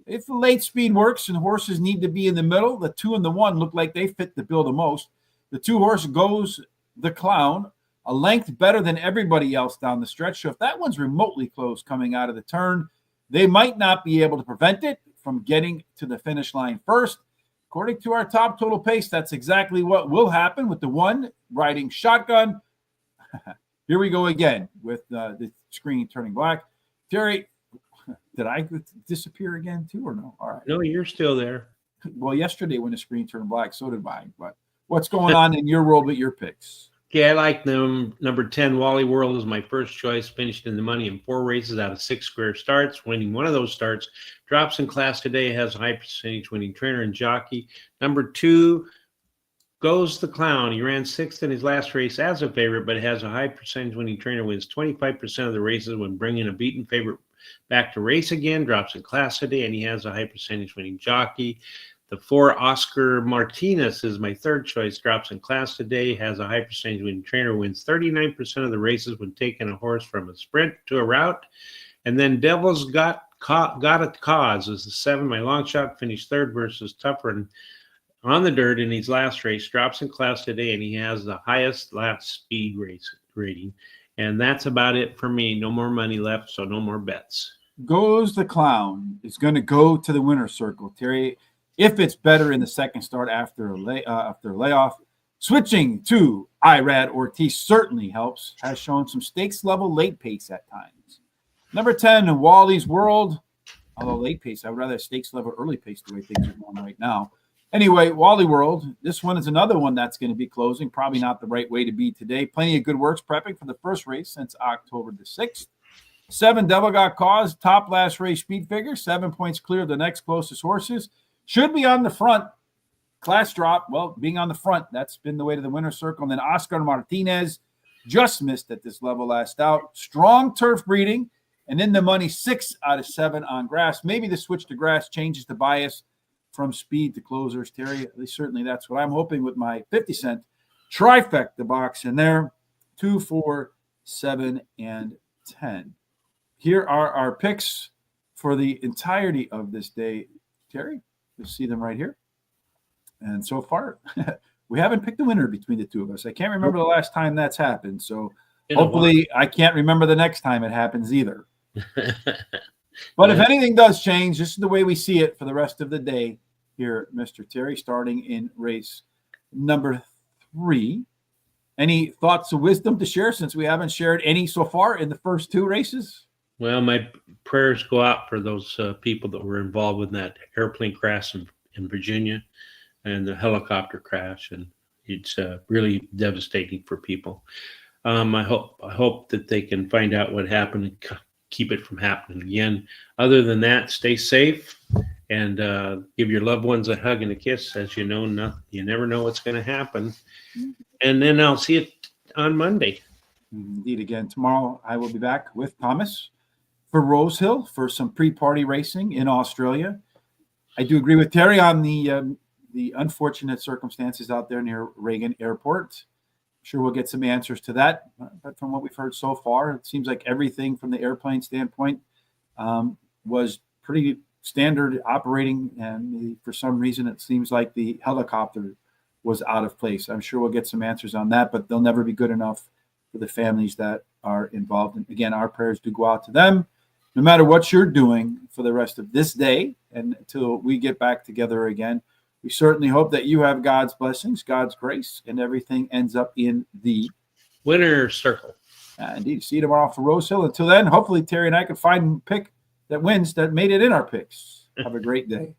If the late speed works and horses need to be in the middle, the 2 and the 1 look like they fit the bill the most. The 2 horse goes the Clown, a length better than everybody else down the stretch. So if that one's remotely close coming out of the turn, they might not be able to prevent it from getting to the finish line first. According to our top total pace, that's exactly what will happen with the 1 riding shotgun. Here we go again with the screen turning black. Terry, did I disappear again too or no? All right. No, you're still there. Well, yesterday when the screen turned black, so did mine. But what's going on in your world with your picks? Okay, I like them. Number 10, Wally World is my first choice. Finished in the money in 4 races out of 6 square starts. Winning one of those starts. Drops in class today. Has a high percentage winning trainer and jockey. Number 2 goes the Clown. He ran 6th in his last race as a favorite, but has a high percentage winning trainer. Wins 25% of the races when bringing a beaten favorite back to race again. Drops in class today, and he has a high percentage winning jockey. The 4, Oscar Martinez, is my third choice. Drops in class today. Has a high percentage winning trainer. Wins 39% of the races when taking a horse from a sprint to a route. And then Devil's Got a Cause is the 7. My long shot finished 3rd versus Tougher on the dirt in his last race. Drops in class today, and he has the highest last speed rating. And that's about it for me. No more money left, so no more bets. Goes the Clown. It's going to go to the winner's circle, Terry. If it's better in the second start after a layoff, switching to Irad Ortiz certainly helps. Has shown some stakes level late pace at times. Number 10, Wally's World. Although late pace, I would rather stakes level early pace the way things are going right now. Anyway, Wally World. This one is another one that's going to be closing. Probably not the right way to be today. Plenty of good works prepping for the first race since October the 6th. 7, Devil Got Cause. Top last race speed figure. 7 points clear of the next closest horses. Should be on the front. Class drop, well, being on the front, that's been the way to the winner's circle. And then Oscar Martinez just missed at this level last out. Strong turf breeding. And in the money, 6 out of 7 on grass. Maybe the switch to grass changes the bias from speed to closers, Terry. At least certainly that's what I'm hoping with my 50-cent trifecta box in there. 2, 4, 7, and 10. Here are our picks for the entirety of this day, Terry. You'll see them right here. And so far, we haven't picked a winner between the two of us. I can't remember the last time that's happened. So hopefully I can't remember the next time it happens either. But if anything does change, this is the way we see it for the rest of the day here, Mr. Terry, starting in race number 3. Any thoughts of wisdom to share, since we haven't shared any so far in the first 2 races? Well, my prayers go out for those people that were involved with that airplane crash in Virginia and the helicopter crash, and it's really devastating for people. I hope that they can find out what happened and keep it from happening again. Other than that, stay safe and give your loved ones a hug and a kiss. As you know, you never know what's going to happen. And then I'll see you on Monday. Indeed. Again, tomorrow I will be back with Thomas for Rose Hill for some pre-party racing in Australia. I do agree with Terry on the unfortunate circumstances out there near Reagan Airport. I'm sure we'll get some answers to that. But from what we've heard so far, it seems like everything from the airplane standpoint was pretty standard operating. And for some reason, it seems like the helicopter was out of place. I'm sure we'll get some answers on that, but they'll never be good enough for the families that are involved. And again, our prayers do go out to them, no matter what you're doing for the rest of this day and until we get back together again. We certainly hope that you have God's blessings, God's grace, and everything ends up in the winner's circle. Indeed. See you tomorrow for Rose Hill. Until then, hopefully Terry and I can find a pick that wins that made it in our picks. Have a great day.